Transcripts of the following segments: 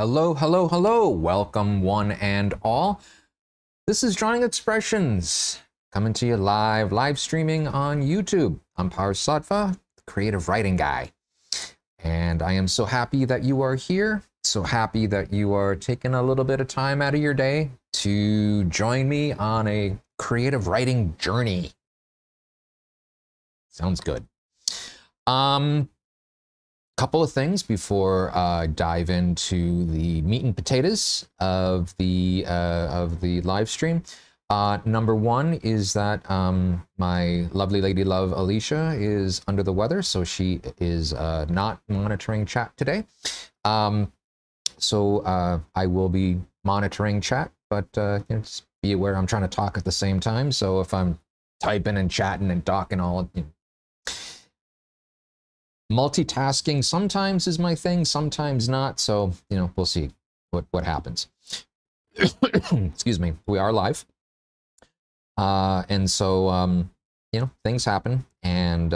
Hello, hello, hello. Welcome one and all. This is drawingXpressions coming to you live streaming on YouTube. I'm Parz, the creative writing guy. And I am so happy that you are here. So happy that you are taking a little bit of time out of your day to join me on a creative writing journey. Sounds good. Couple of things before I dive into the meat and potatoes of the live stream. Number one is that my lovely lady love Alicia is under the weather, so she is not monitoring chat today. So I will be monitoring chat, but just be aware I'm trying to talk at the same time. So if I'm typing and chatting and talking all, multitasking sometimes is my thing, sometimes not. So, we'll see what happens. Excuse me. We are live. And so, things happen. And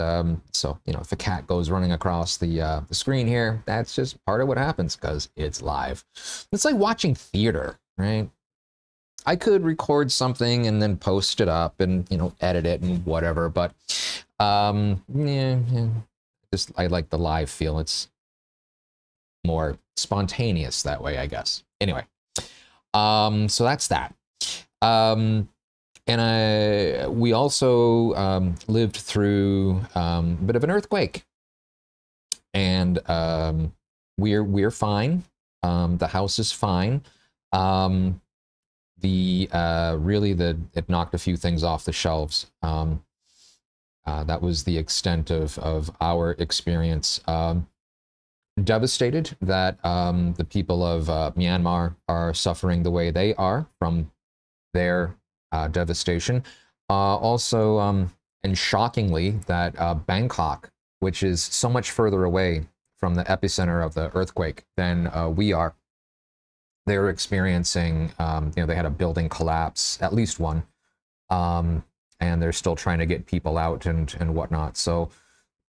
so, if a cat goes running across the screen here, that's just part of what happens because it's live. It's like watching theater, right? I could record something and then post it up and, edit it and whatever. But, yeah. I like the live feel. It's more spontaneous that way, I guess. Anyway, so that's that. And we also lived through a bit of an earthquake, and we're fine. The house is fine. It knocked a few things off the shelves. That was the extent of our experience. Devastated that the people of Myanmar are suffering the way they are from their devastation. Also, and shockingly, that Bangkok, which is so much further away from the epicenter of the earthquake than we are, they're experiencing, they had a building collapse, at least one. And they're still trying to get people out and whatnot. So,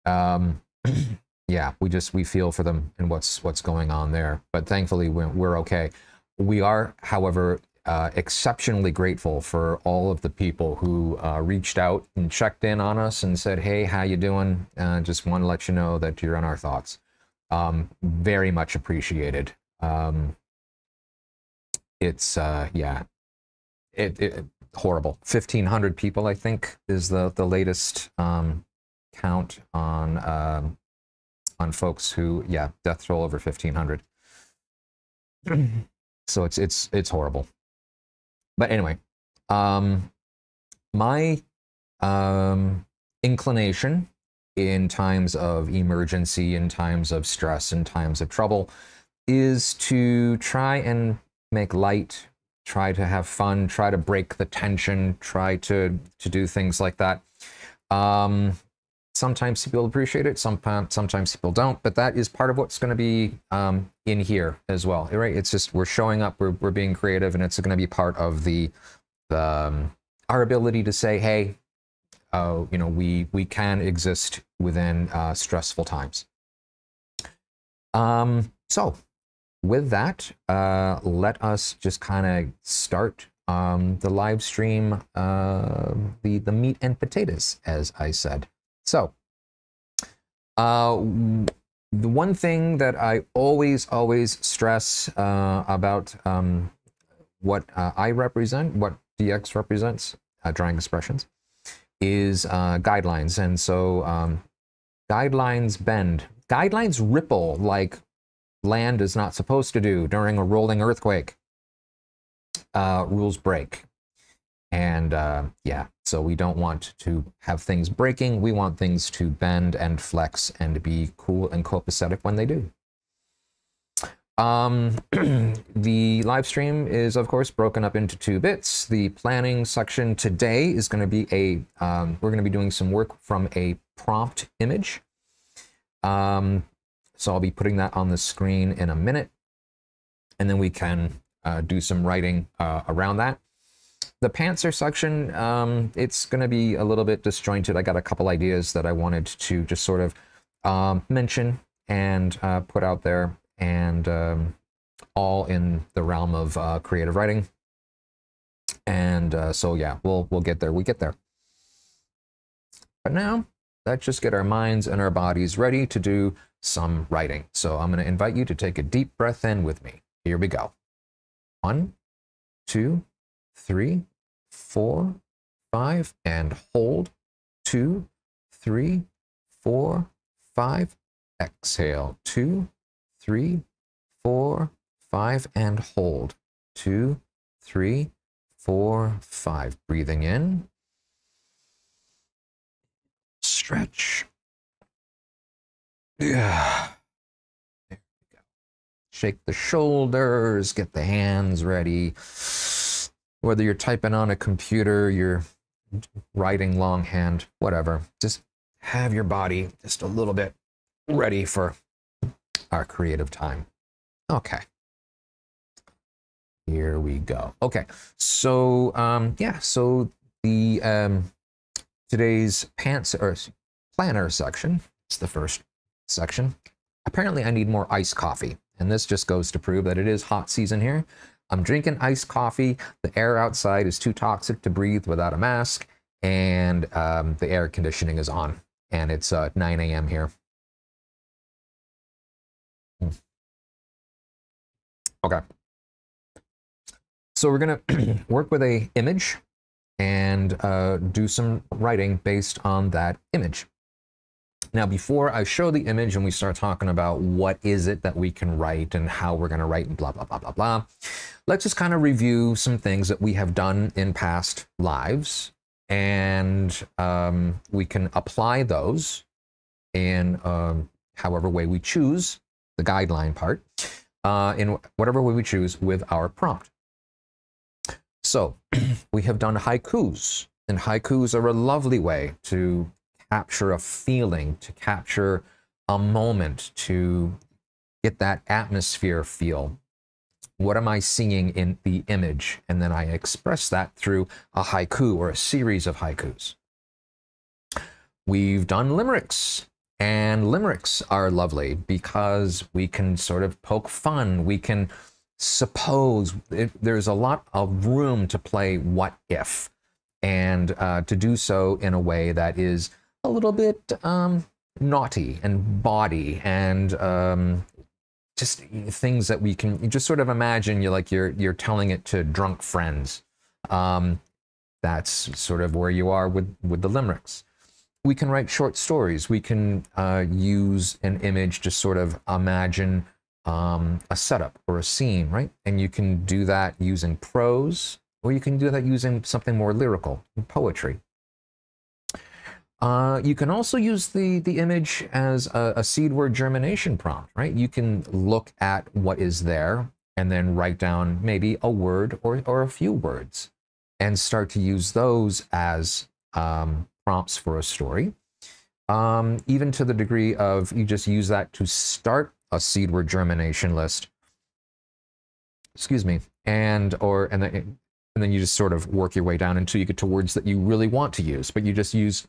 yeah, we feel for them and what's going on there. But thankfully, we're okay. We are, however, exceptionally grateful for all of the people who reached out and checked in on us and said, "Hey, how you doing? Just want to let you know that you're in our thoughts." Very much appreciated. It's yeah, it horrible. 1,500 people, I think, is the latest count on folks who, yeah, death toll over 1,500. So it's horrible. But anyway, my inclination in times of emergency, in times of stress, in times of trouble, is to try and make light, try to have fun, try to break the tension, try to do things like that. Sometimes people appreciate it, sometimes people don't, but that is part of what's going to be in here as well, right? It's just we're showing up, we're being creative, and it's going to be part of our ability to say, hey, we can exist within stressful times. So with that, let us just kind of start the live stream, the meat and potatoes, as I said. So, the one thing that I always stress about what I represent, what DX represents, drawingXpressions, is guidelines. And so guidelines bend. Guidelines ripple like land is not supposed to do during a rolling earthquake. Rules break. And yeah, so we don't want to have things breaking. We want things to bend and flex and be cool and copacetic when they do. The live stream is, of course, broken up into 2 bits. The planning section today is going to be we're going to be doing some work from a prompt image. So I'll be putting that on the screen in a minute, and then we can do some writing around that. The pantser section, it's going to be a little bit disjointed. I got a couple ideas that I wanted to just sort of mention and put out there, and all in the realm of creative writing. And so yeah, we'll get there. We get there. But now, let's just get our minds and our bodies ready to do some writing. So I'm going to invite you to take a deep breath in with me. Here we go. 1, 2, 3, 4, 5, and hold. 2, 3, 4, 5. Exhale. 2, 3, 4, 5, and hold. 2, 3, 4, 5. Breathing in. Stretch. Yeah. There we go. Shake the shoulders, get the hands ready. Whether you're typing on a computer, you're writing longhand, whatever. Just have your body just a little bit ready for our creative time. Okay. Here we go. Okay. So, yeah, so the today's planner section, it's the first section. Apparently I need more iced coffee, and this just goes to prove that it is hot season here. I'm drinking iced coffee. The air outside is too toxic to breathe without a mask, and the air conditioning is on, and it's 9 a.m. here. Okay. So we're gonna work with an image and do some writing based on that image. Now, before I show the image and we start talking about what is it that we can write and how we're going to write and blah, blah, blah, blah, blah, let's just kind of review some things that we have done in past lives, and we can apply those in however way we choose, the guideline part, in whatever way we choose with our prompt. So we have done haikus, and haikus are a lovely way to capture a feeling, to capture a moment, to get that atmosphere feel. What am I seeing in the image? And then I express that through a haiku or a series of haikus. We've done limericks, and limericks are lovely because we can sort of poke fun. We can suppose. There's a lot of room to play what if, and to do so in a way that is a little bit naughty and bawdy, and just things that we can you just sort of imagine you're telling it to drunk friends. That's sort of where you are with the limericks. We can write short stories. We can use an image to sort of imagine a setup or a scene, right? And you can do that using prose, or you can do that using something more lyrical, poetry. You can also use the image as a seed word germination prompt, right? You can look at what is there and then write down maybe a word or a few words and start to use those as prompts for a story. Even to the degree of you just use that to start a seed word germination list. Excuse me. And then you just sort of work your way down until you get to words that you really want to use, but you just use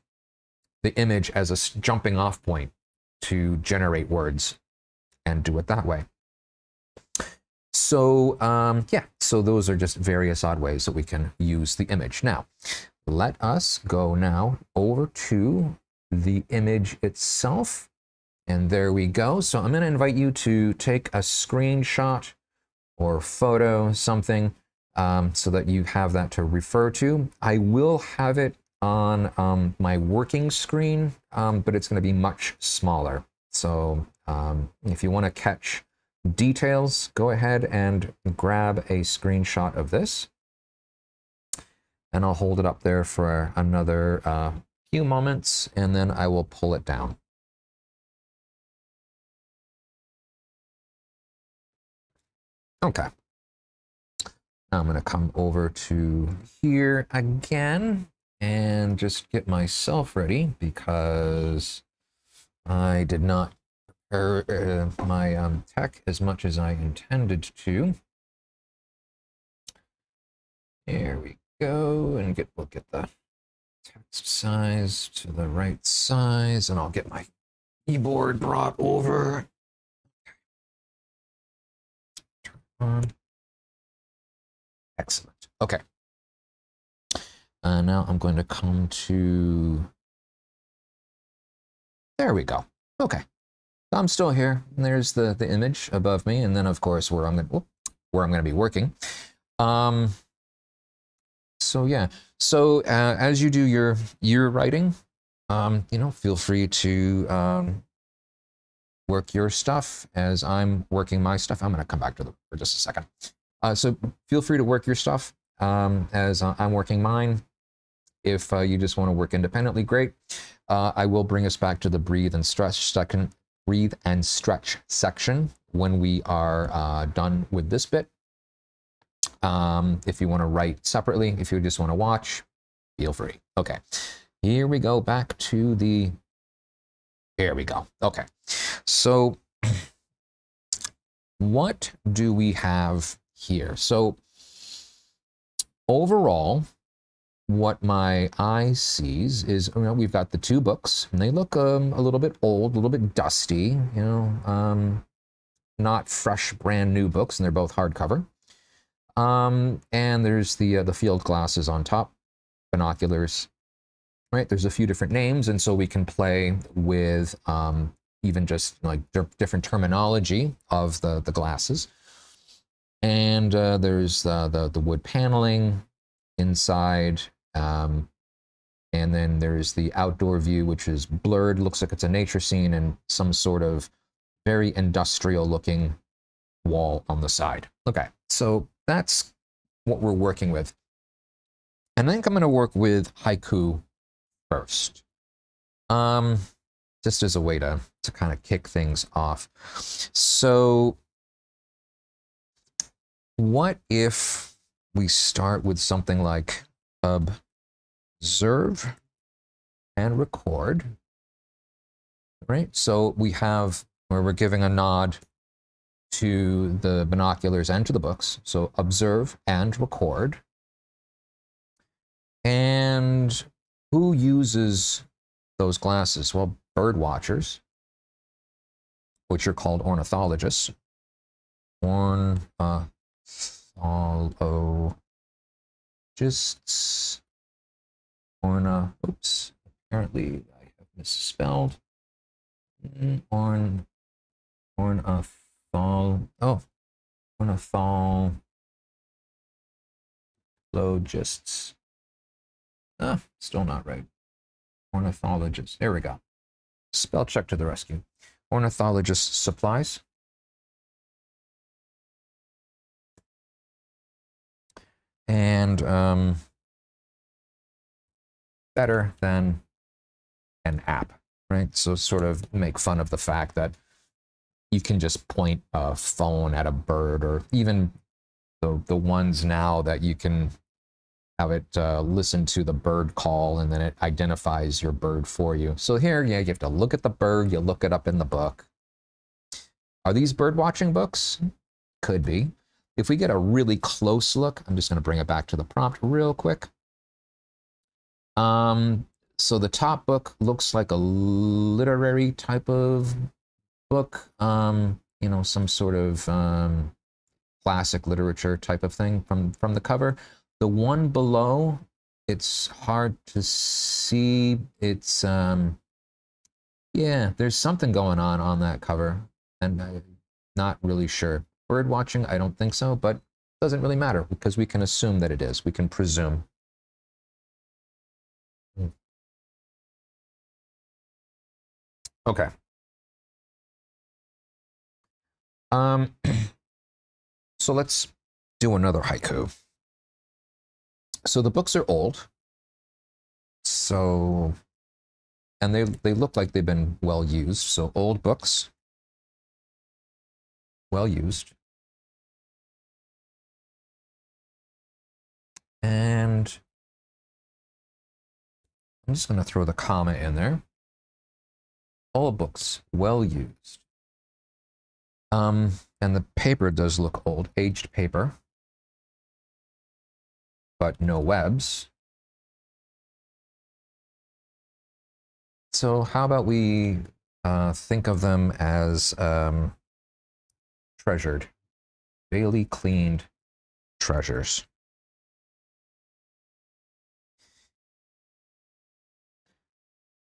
the image as a jumping off point to generate words and do it that way. So yeah, so those are just various odd ways that we can use the image. Now, let us go now over to the image itself. And there we go. So I'm going to invite you to take a screenshot or photo, something, so that you have that to refer to. I will have it on my working screen, but it's going to be much smaller. So if you want to catch details, go ahead and grab a screenshot of this. And I'll hold it up there for another few moments, and then I will pull it down. Okay. Now I'm going to come over to here again and just get myself ready because I did not prepare my tech as much as I intended to. There we go, and we'll get the text size to the right size, and I'll get my keyboard brought over. Excellent. Okay. Now I'm going to come to, there we go. Okay. I'm still here. There's the image above me, and then of course where I'm going to be working. So yeah. So as you do your writing, you know, feel free to work your stuff as I'm working my stuff. I'm going to come back to them for just a second. So feel free to work your stuff as I'm working mine. If you just want to work independently, great. I will bring us back to the breathe and stretch section when we are done with this bit. If you want to write separately, if you just want to watch, feel free. Okay, here we go back to the, here we go. Okay, so what do we have here? So overall, what my eye sees is, you know, we've got the two books, and they look a little bit old, a little bit dusty, you know, not fresh, brand new books, and they're both hardcover. And there's the field glasses on top, binoculars, right? There's a few different names, and so we can play with even just like different terminology of the glasses. And there's the wood paneling inside. And then there's the outdoor view, which is blurred, looks like it's a nature scene, and some sort of very industrial looking wall on the side. Okay, so that's what we're working with. And I think I'm going to work with haiku first. Just as a way to kind of kick things off. So what if we start with something like observe and record, right? So we have where we're giving a nod to the binoculars and to the books. So observe and record. And who uses those glasses? Well, bird watchers, which are called ornithologists. Ornithologists. Oops, apparently I have misspelled. Ornithologists. Still not right. Ornithologists. There we go. Spell check to the rescue. Ornithologist supplies. And better than an app, right? So sort of make fun of the fact that you can just point a phone at a bird, or even the ones now that you can have it listen to the bird call, and then it identifies your bird for you. So here, yeah, you have to look at the bird, you look it up in the book. Are these bird watching books? Could be. If we get a really close look, I'm just going to bring it back to the prompt real quick. So the top book looks like a literary type of book, you know, some sort of classic literature type of thing from the cover. The one below, it's hard to see. It's yeah, there's something going on that cover, and I'm not really sure. Bird watching, I don't think so, but it doesn't really matter because we can assume that it is. We can presume. Okay. So let's do another haiku. So the books are old. So, and they look like they've been well used. So old books, well used. And I'm just going to throw the comma in there. Old books, well used. And the paper does look old, aged paper, but no webs. So how about we think of them as treasured? daily cleaned treasures.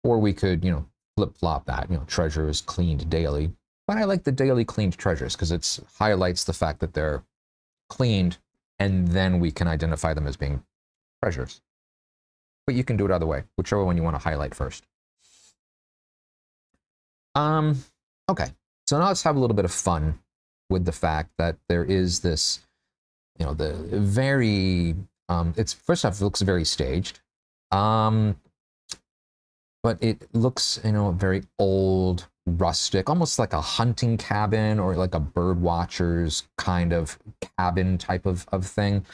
Or we could, flip-flop that, treasures cleaned daily. But I like the daily cleaned treasures because it highlights the fact that they're cleaned, and then we can identify them as being treasures. But you can do it either way, whichever one you want to highlight first. Okay, so now let's have a little bit of fun with the fact that there is this, the very, it's first off, it looks very staged. But it looks, very old, rustic, almost like a hunting cabin or like a bird watcher's kind of cabin type of thing.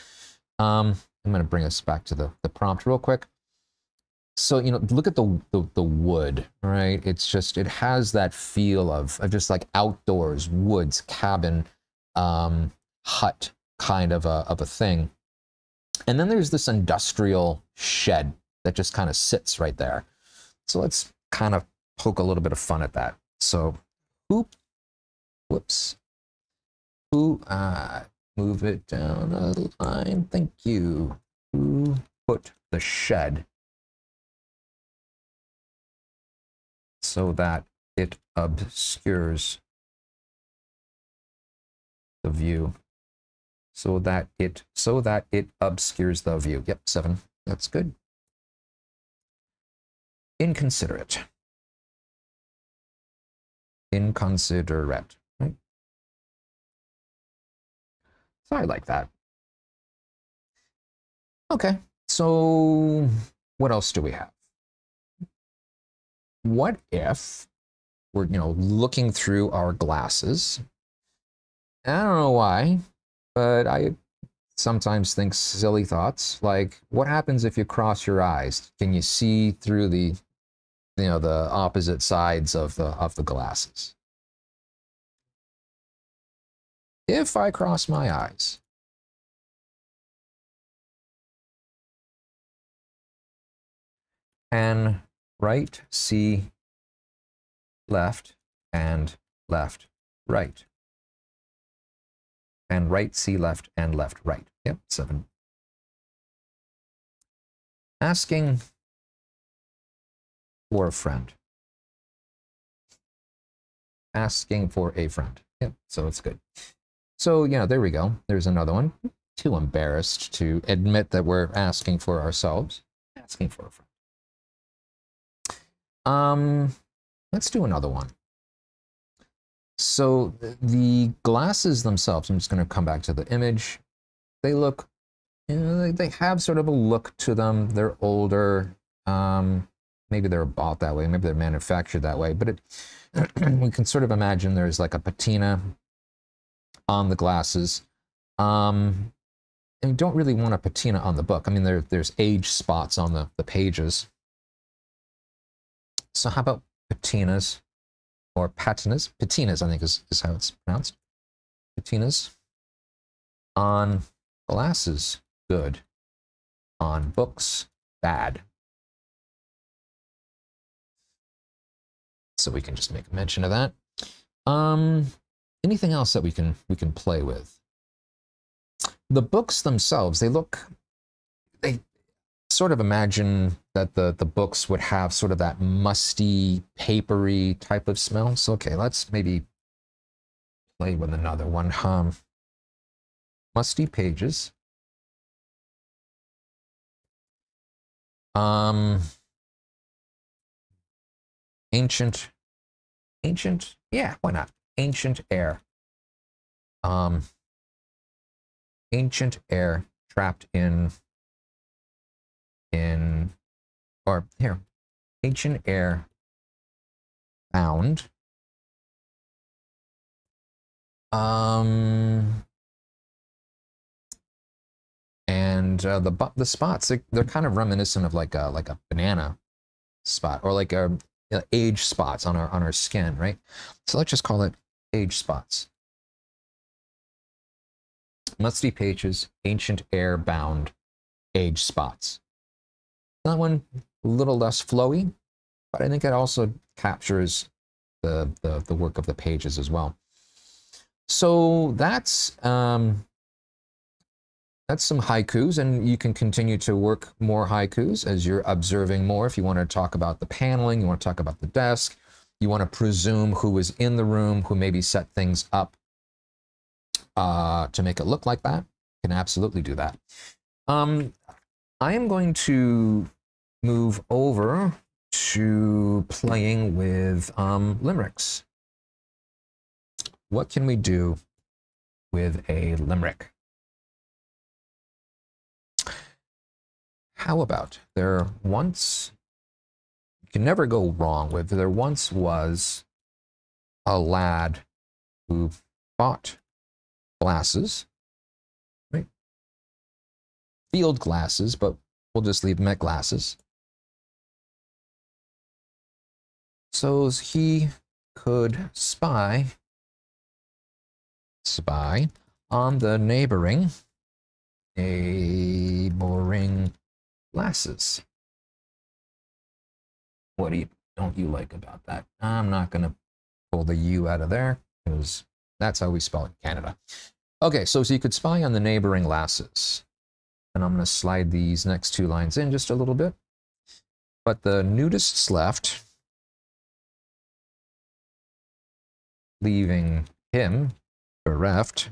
I'm going to bring us back to the prompt real quick. So, look at the wood, right? It's just, it has that feel of just like outdoors, woods, cabin, hut kind of a thing. And then there's this industrial shed that just kind of sits right there. So let's kind of poke a little bit of fun at that. So, whoops. Move it down a line. Thank you. Who put the shed so that it obscures the view? So that it obscures the view. Yep, 7. That's good. Inconsiderate. Inconsiderate, right? So I like that. Okay, so what else do we have? What if we're, looking through our glasses? I don't know why, but I sometimes think silly thoughts, like what happens if you cross your eyes? Can you see through the the opposite sides of the glasses? If I cross my eyes, and right see left and left right, and right see left and left right. Yep, 7. Asking for a friend. Asking for a friend. Yep, so it's good. So, there we go. There's another one. Too embarrassed to admit that we're asking for ourselves. Asking for a friend. Let's do another one. So the glasses themselves, I'm just going to come back to the image. They look, they have sort of a look to them. They're older. Maybe they're bought that way. Maybe they're manufactured that way. But we can sort of imagine there's like a patina on the glasses. And you don't really want a patina on the book. I mean, there's age spots on the pages. So how about patinas or patinas? Patinas, I think, is how it's pronounced. Patinas on glasses, good. On books, bad. So we can just make a mention of that. Anything else that we can play with? The books themselves, they sort of imagine that the books would have sort of that musty, papery type of smell. So okay, let's maybe play with another one. Musty pages. Ancient, yeah, why not? Ancient air. Ancient air trapped in, or here, ancient air found. And the spots, they're kind of reminiscent of like a banana spot, or like a age spots on our skin, right? So let's just call it age spots. Musty pages, ancient air bound, age spots. That one a little less flowy, but I think it also captures the work of the pages as well. So that's some haikus, and you can continue to work more haikus as you're observing more. If you want to talk about the paneling, you want to talk about the desk, you want to presume who was in the room, who maybe set things up to make it look like that, you can absolutely do that. I am going to move over to playing with limericks. What can we do with a limerick? How about there once, you can never go wrong with, there once was a lad who bought glasses, right? Field glasses, but we'll just leave them at glasses. So he could spy on the neighboring glasses. What don't you like about that? I'm not going to pull the U out of there because that's how we spell it in Canada. Okay, so you could spy on the neighboring lasses. And I'm going to slide these next two lines in just a little bit. But the nudists left, leaving him bereft.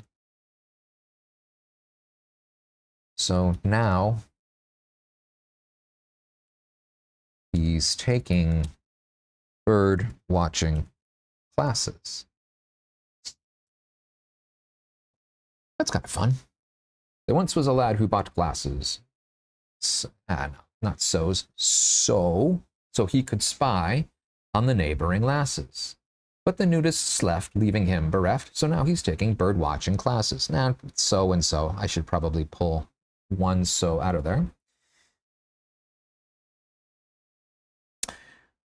So now he's taking bird watching classes. That's kind of fun. There once was a lad who bought glasses. No, not so's. So he could spy on the neighboring lasses. But the nudists left, leaving him bereft. So now he's taking bird watching classes. Now, so and so. I should probably pull one so out of there.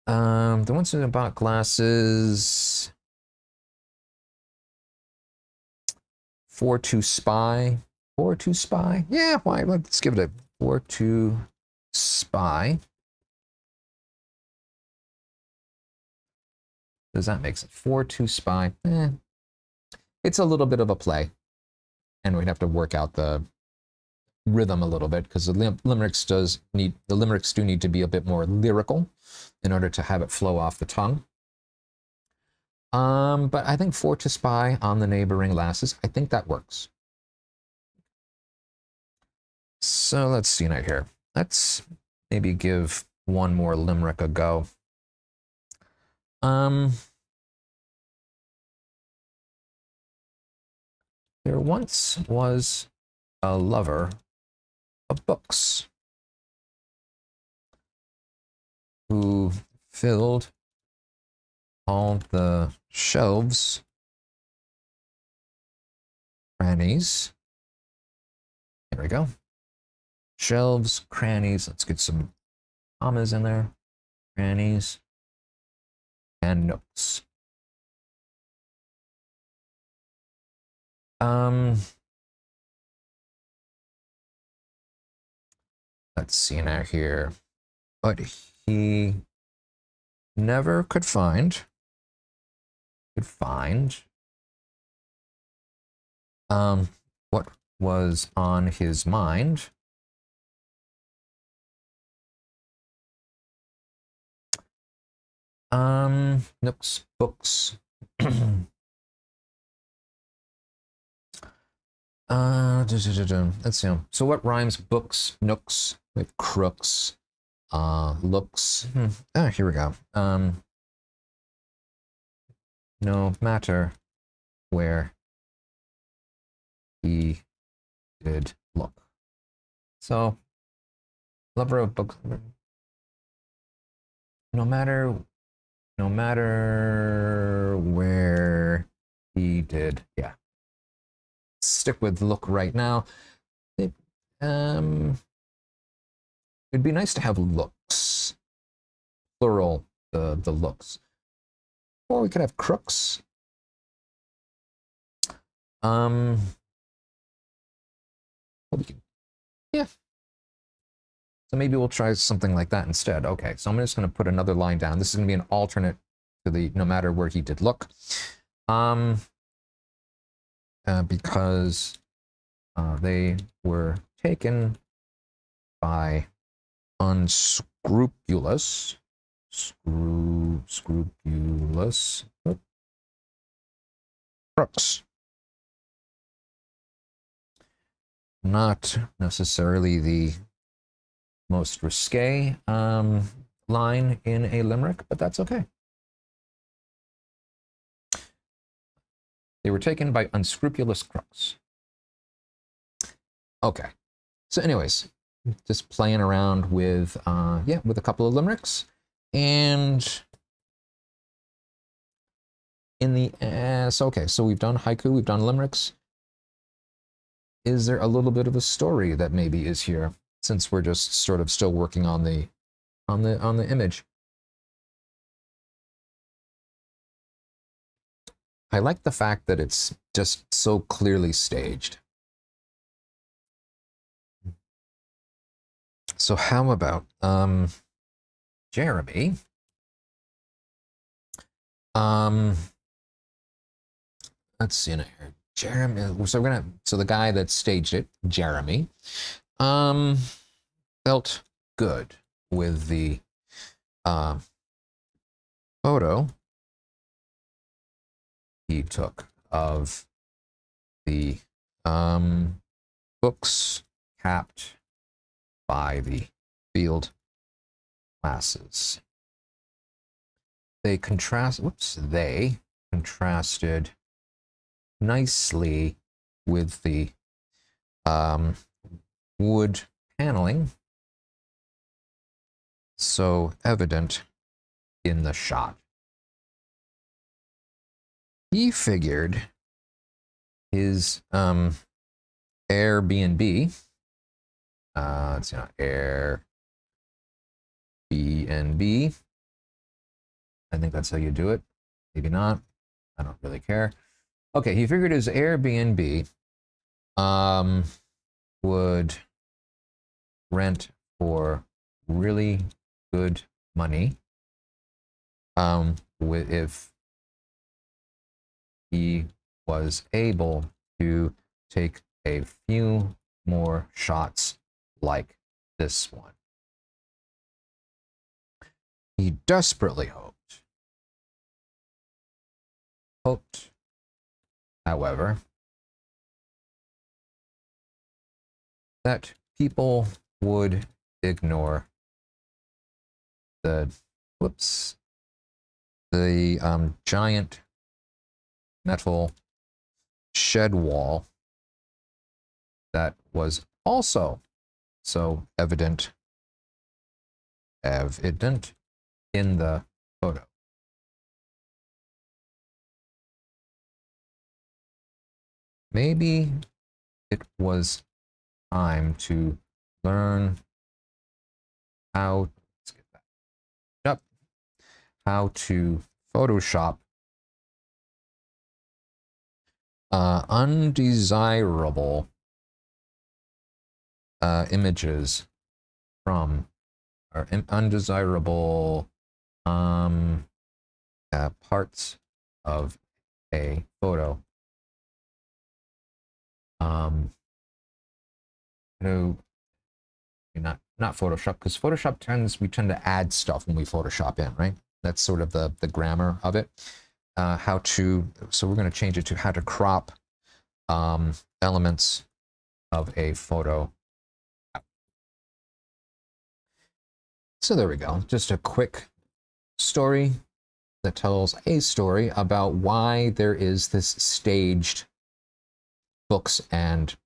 The ones who bought glasses. For to spy. For to spy. Yeah, why? Let's give it a for to spy. Does that make sense? For to spy. It's a little bit of a play. And we'd have to work out the rhythm a little bit because the limericks do need to be a bit more lyrical in order to have it flow off the tongue. But I think for to spy on the neighboring lasses, I think that works. So let's see now here. Let's maybe give one more limerick a go. There once was a lover of books who filled all the shelves, crannies. There we go. Shelves, crannies. Let's get some commas in there. Crannies and nooks. Let's see now here. But he never could find what was on his mind. Nooks, books. Let's see. So what rhymes books, nooks, we have crooks, looks. Here we go. No matter where he did look. So, lover of books. No matter where he did, yeah. Stick with look right now. It'd be nice to have looks, plural, the looks. Or we could have crooks. Well, we could, yeah. So maybe we'll try something like that instead. Okay, so I'm just going to put another line down. This is going to be an alternate to the no matter where he did look. because they were taken by unscrupulous, scrupulous crooks. Not necessarily the most risque line in a limerick, but that's okay. They were taken by unscrupulous crooks. Okay. So anyways, just playing around with, yeah, with a couple of limericks. And in the, so okay, so we've done haiku, we've done limericks. Is there a little bit of a story that maybe is here, since we're just sort of still working on the image? I like the fact that it's just so clearly staged. So how about Jeremy? Let's see here. Jeremy. So we're gonna. So the guy that staged it, Jeremy, felt good with the photo he took of the books capped by the field glasses. They contrasted nicely with the wood paneling, so evident in the shot. He figured his Airbnb, it's not Airbnb. I think that's how you do it. Maybe not. I don't really care. Okay, he figured his Airbnb would rent for really good money if he was able to take a few more shots like this one. He desperately hoped, however, that people would ignore the giant metal shed wall that was also so evident in the photo. Maybe it was time to learn how to Photoshop undesirable images from, or undesirable parts of a photo. No, not Photoshop, because Photoshop we tend to add stuff when we Photoshop in, right? That's sort of the grammar of it. So we're going to change it to how to crop elements of a photo. So there we go. Just a quick story that tells a story about why there is this staged books and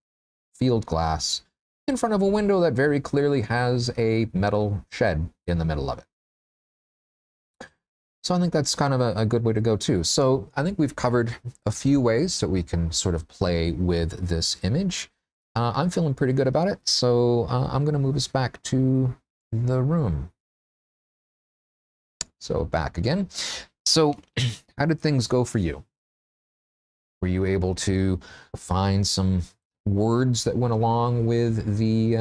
field glass in front of a window that very clearly has a metal shed in the middle of it. So I think that's kind of a good way to go too. So I think we've covered a few ways that we can sort of play with this image. I'm feeling pretty good about it. So I'm going to move us back to the room. So back again. So how did things go for you? Were you able to find some words that went along with the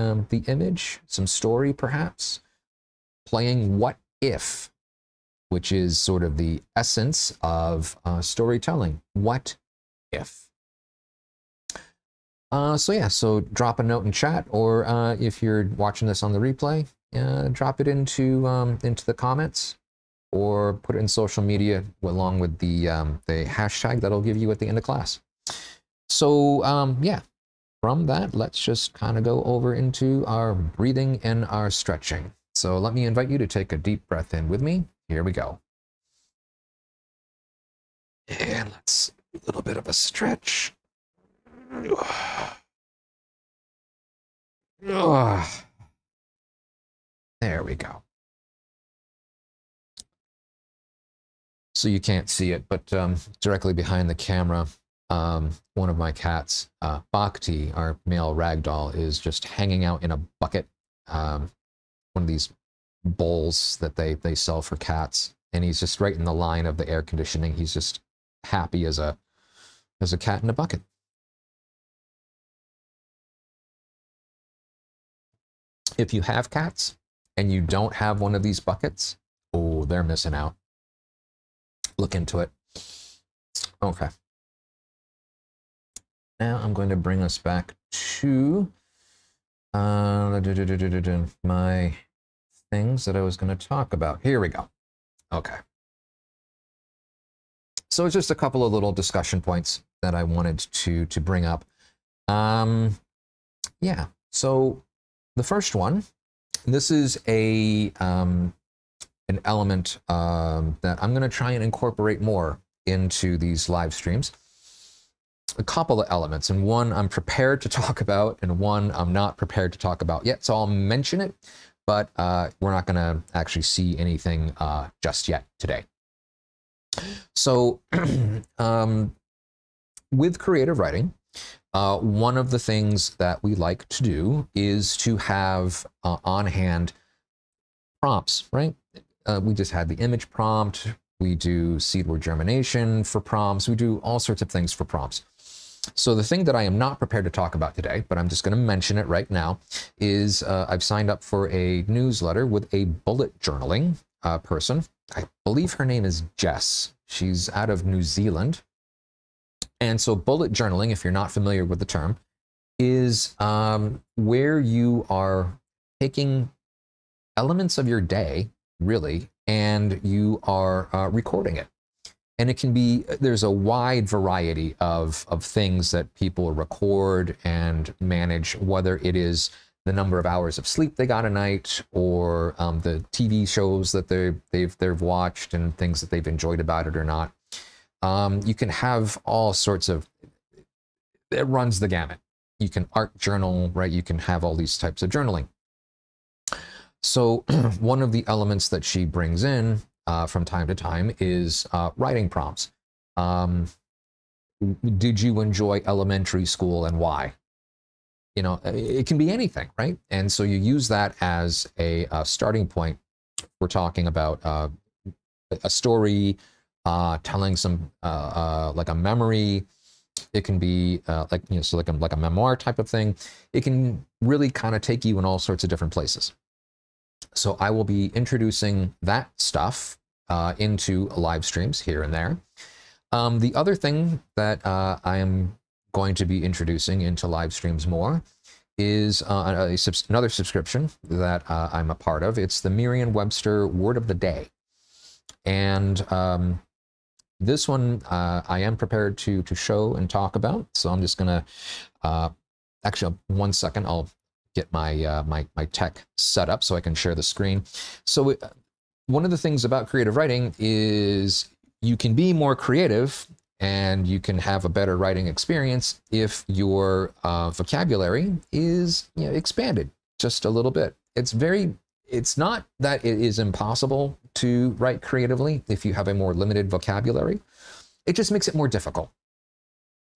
image? Some story, perhaps? Playing what if, which is sort of the essence of storytelling. What if? So yeah, so drop a note in chat, or if you're watching this on the replay, drop it into the comments, or put it in social media along with the hashtag that I'll give you at the end of class. So yeah, from that, let's just kind of go over into our breathing and our stretching. So let me invite you to take a deep breath in with me. Here we go. And let's do a little bit of a stretch. There we go. So you can't see it, but directly behind the camera, one of my cats, Bhakti, our male ragdoll, is just hanging out in a bucket, one of these bowls that they sell for cats, and he's just right in the line of the air conditioning. He's just happy as a cat in a bucket. If you have cats and you don't have one of these buckets, oh, they're missing out. Look into it. Okay. Now I'm going to bring us back to my things that I was going to talk about. Here we go. Okay. So it's just a couple of little discussion points that I wanted to bring up. Yeah. So the first one, this is an element that I'm going to try and incorporate more into these live streams. A couple of elements, and one I'm prepared to talk about, and one I'm not prepared to talk about yet. So I'll mention it, but we're not going to actually see anything just yet today. So with creative writing, one of the things that we like to do is to have on hand prompts, right? We just had the image prompt. We do seed word germination for prompts. We do all sorts of things for prompts. So the thing that I am not prepared to talk about today, but I'm just going to mention it right now, is I've signed up for a newsletter with a bullet journaling person. I believe her name is Jess. She's out of New Zealand. And so bullet journaling, if you're not familiar with the term, is where you are taking elements of your day, really, and you are recording it. And it can be, there's a wide variety of things that people record and manage, whether it is the number of hours of sleep they got a night, or the TV shows that they've watched and things that they've enjoyed about it or not. You can have all sorts of, it runs the gamut. You can art journal, right? You can have all these types of journaling. So one of the elements that she brings in from time to time is writing prompts. Did you enjoy elementary school and why? You know, it can be anything, right? And so you use that as a starting point. We're talking about a story, telling some like a memory. It can be like, you know, so like a memoir type of thing. It can really kind of take you in all sorts of different places. So I will be introducing that stuff into live streams here and there. The other thing that I am going to be introducing into live streams more is another subscription that I'm a part of. It's the Merriam-Webster Word of the Day. And this one I am prepared to show and talk about. So I'm just going to, actually, 1 second, I'll get my my tech set up so I can share the screen. So one of the things about creative writing is you can be more creative and you can have a better writing experience if your vocabulary is, you know, expanded just a little bit. It's not that it is impossible to write creatively if you have a more limited vocabulary. It just makes it more difficult.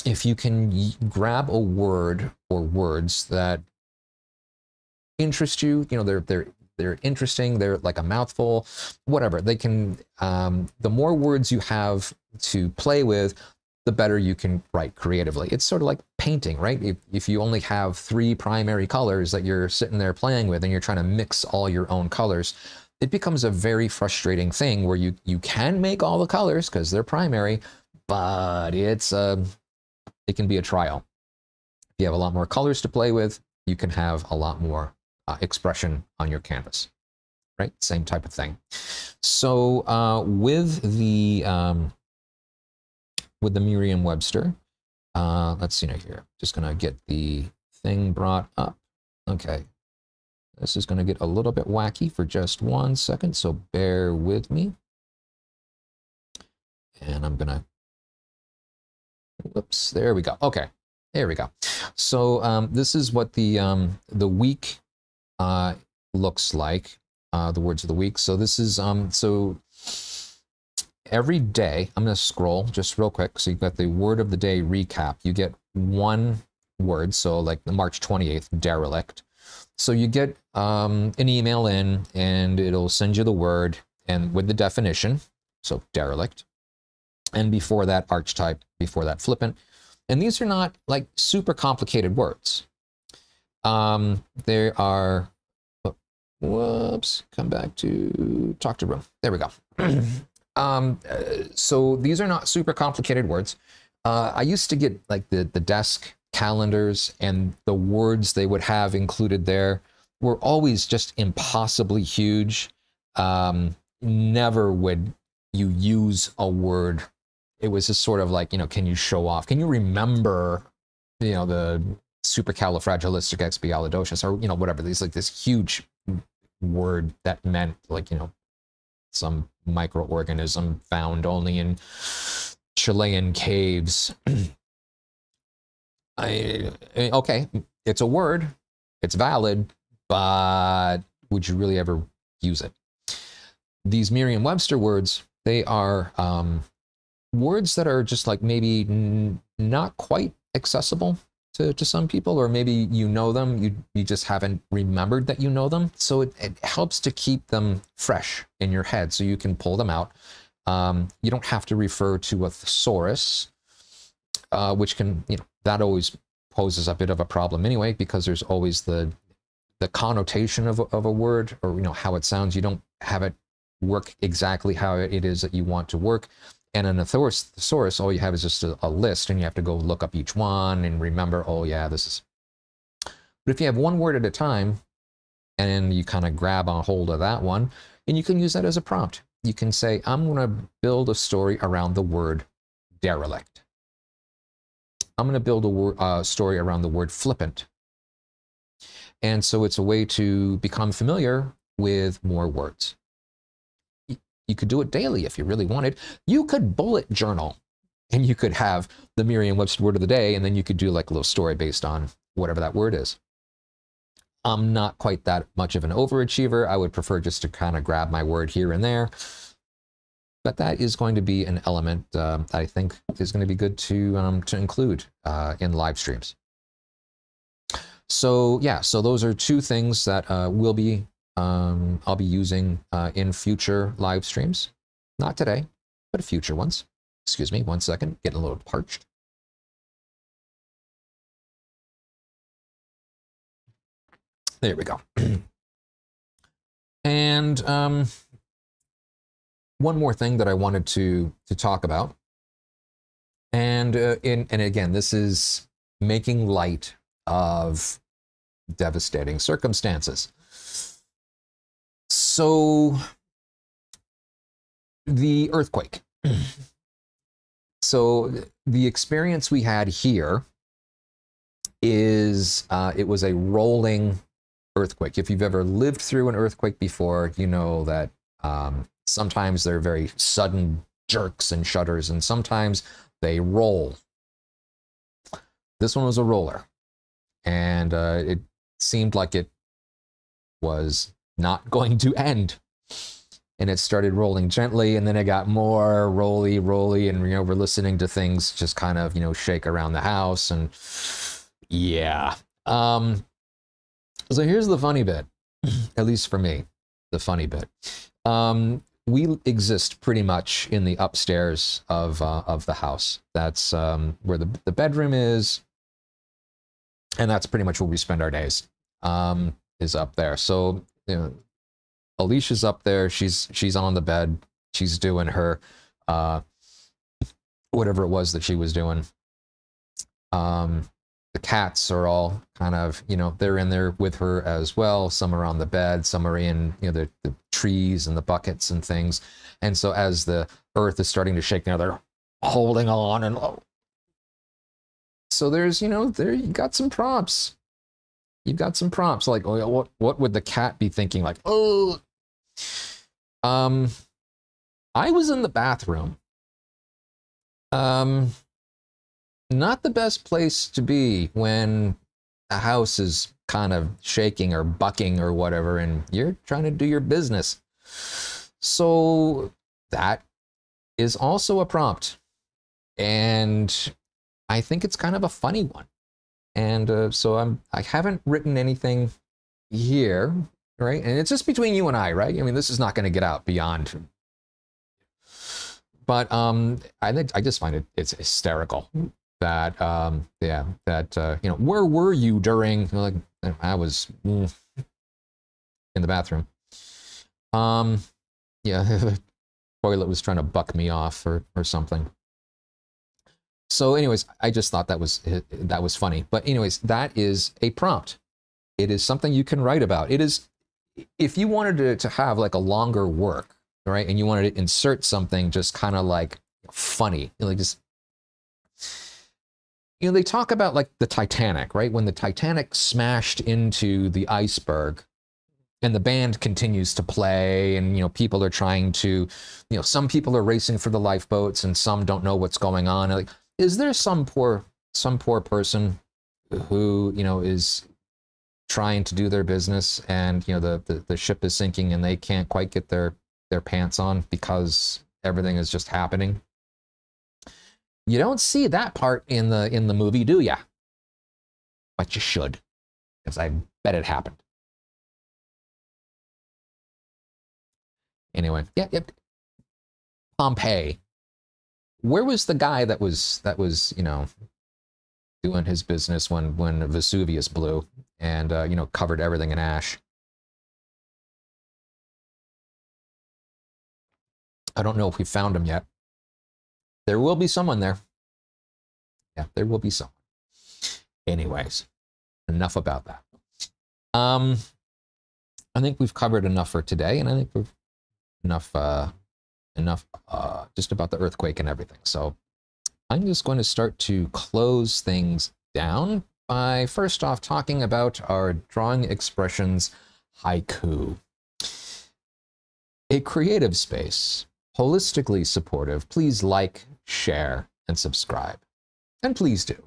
If you can grab a word or words that interest you, you know, they're interesting, they're like a mouthful, whatever. They can, the more words you have to play with, the better you can write creatively. It's sort of like painting, right? If you only have 3 primary colors that you're sitting there playing with and you're trying to mix all your own colors, it becomes a very frustrating thing where you can make all the colors because they're primary, but it can be a trial. you have a lot more colors to play with, you can have a lot more expression on your canvas, right? Same type of thing. So with the Merriam-Webster, let's see here. Just gonna get the thing brought up. Okay, this is gonna get a little bit wacky for just 1 second, so bear with me. And I'm gonna, whoops, there we go. Okay, there we go. So this is what the week looks like, the words of the week. So this is, so every day, I'm gonna scroll just real quick. So you've got the word of the day recap. You get one word, so like the March 28th, derelict. So you get an email in and it'll send you the word and with the definition, so derelict. And before that, archetype, before that, flippant. And these are not like super complicated words. There are, oh, whoops, come back to talk to room. There we go. So these are not super complicated words. I used to get like the desk calendars, and the words they would have included there were always just impossibly huge. Never would you use a word. It was just sort of like, you know, can you show off? Can you remember, you know, the supercalifragilisticexpialidocious, or, you know, whatever. These like this huge word that meant like, you know, some microorganism found only in Chilean caves. Okay, it's a word, it's valid, but would you really ever use it? These Merriam-Webster words, they are words that are just like maybe not quite accessible to some people, or maybe you know them, you just haven't remembered that you know them. So it helps to keep them fresh in your head so you can pull them out. You don't have to refer to a thesaurus, which can, you know, that always poses a bit of a problem anyway, because there's always the connotation of a word, or, you know, how it sounds. You don't have it work exactly how it is that you want to work. And in a thesaurus, all you have is just a list, and you have to go look up each one and remember, oh yeah, this is. But if you have one word at a time, and you kind of grab a hold of that one, and you can use that as a prompt. You can say, I'm going to build a story around the word derelict. I'm going to build a story around the word flippant. And so it's a way to become familiar with more words. You could do it daily if you really wanted. You could bullet journal, and you could have the Merriam-Webster word of the day, and then you could do like a little story based on whatever that word is. I'm not quite that much of an overachiever. I would prefer just to kind of grab my word here and there. But that is going to be an element I think is going to be good to include in live streams. So yeah, so those are two things that I'll be using in future live streams. Not today, but future ones. Excuse me, 1 second, getting a little parched. There we go. And one more thing that I wanted to talk about, and again, this is making light of devastating circumstances. So the earthquake. So the experience we had here is it was a rolling earthquake. If you've ever lived through an earthquake before, you know that sometimes they're very sudden jerks and shudders, and sometimes they roll. This one was a roller, and it seemed like it was not going to end. And it started rolling gently, and then it got more rolly, and, you know, we're listening to things just kind of, you know, shake around the house, and yeah. So here's the funny bit, at least for me, the funny bit. We exist pretty much in the upstairs of the house. That's where the bedroom is, and that's pretty much where we spend our days, is up there. So, you know, Alicia's up there. She's on the bed. She's doing her whatever it was that she was doing. the cats are all kind of, you know, they're in there with her as well. Some are on the bed, some are in, you know, the trees and the buckets and things. And so as the earth is starting to shake now, they're holding on. And so there's, you know, there you got some prompts. You've got some prompts like, oh, what would the cat be thinking? Like, oh, I was in the bathroom. Not the best place to be when a house is kind of shaking or bucking or whatever, and you're trying to do your business. So that is also a prompt. And I think it's kind of a funny one. And so I haven't written anything here, right? And it's just between you and I, right? I mean, this is not going to get out beyond. But I just find it's hysterical that yeah, that you know, where were you during, you know, like I was in the bathroom. Yeah, the toilet was trying to buck me off or something. So anyways, I just thought that was funny. But anyways, that is a prompt. It is something you can write about. It is, if you wanted to have like a longer work, right, and you wanted to insert something just kind of like funny, like just, you know, they talk about like the Titanic, right? When the Titanic smashed into the iceberg and the band continues to play, and, you know, people are trying to, you know, some people are racing for the lifeboats and some don't know what's going on. Like, is there some poor person who, you know, is trying to do their business, and, you know, the ship is sinking and they can't quite get their pants on because everything is just happening? You don't see that part in the movie, do ya? But you should, because I bet it happened. Anyway, yeah, yep. Pompeii. Where was the guy that was, you know, doing his business when Vesuvius blew and you know, covered everything in ash? I don't know if we found him yet. There will be someone there. Yeah, there will be someone. Anyways, enough about that. I think we've covered enough for today, and I think we've enough just about the earthquake and everything. So I'm just going to start to close things down by first off talking about our drawingXpressions haiku. A creative space, holistically supportive. Please like, share, and subscribe. And please do.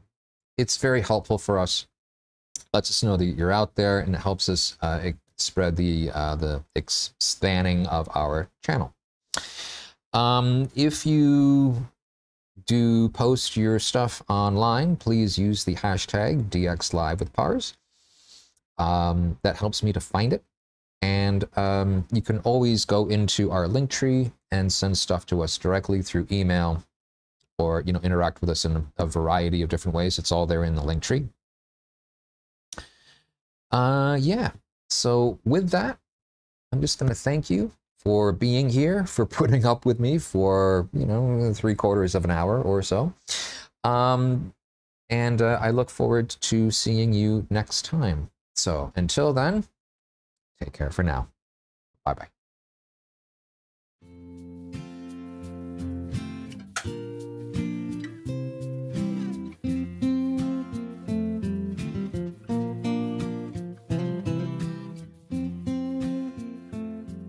It's very helpful for us. Lets us know that you're out there, and it helps us spread the expanding of our channel. If you do post your stuff online, please use the hashtag DXLiveWithParz. That helps me to find it. And you can always go into our link tree and send stuff to us directly through email, or, you know, interact with us in a variety of different ways. It's all there in the link tree. Yeah. So with that, I'm just going to thank you for being here, for putting up with me for, you know, 3/4 of an hour or so. And I look forward to seeing you next time. So until then, take care for now. Bye-bye.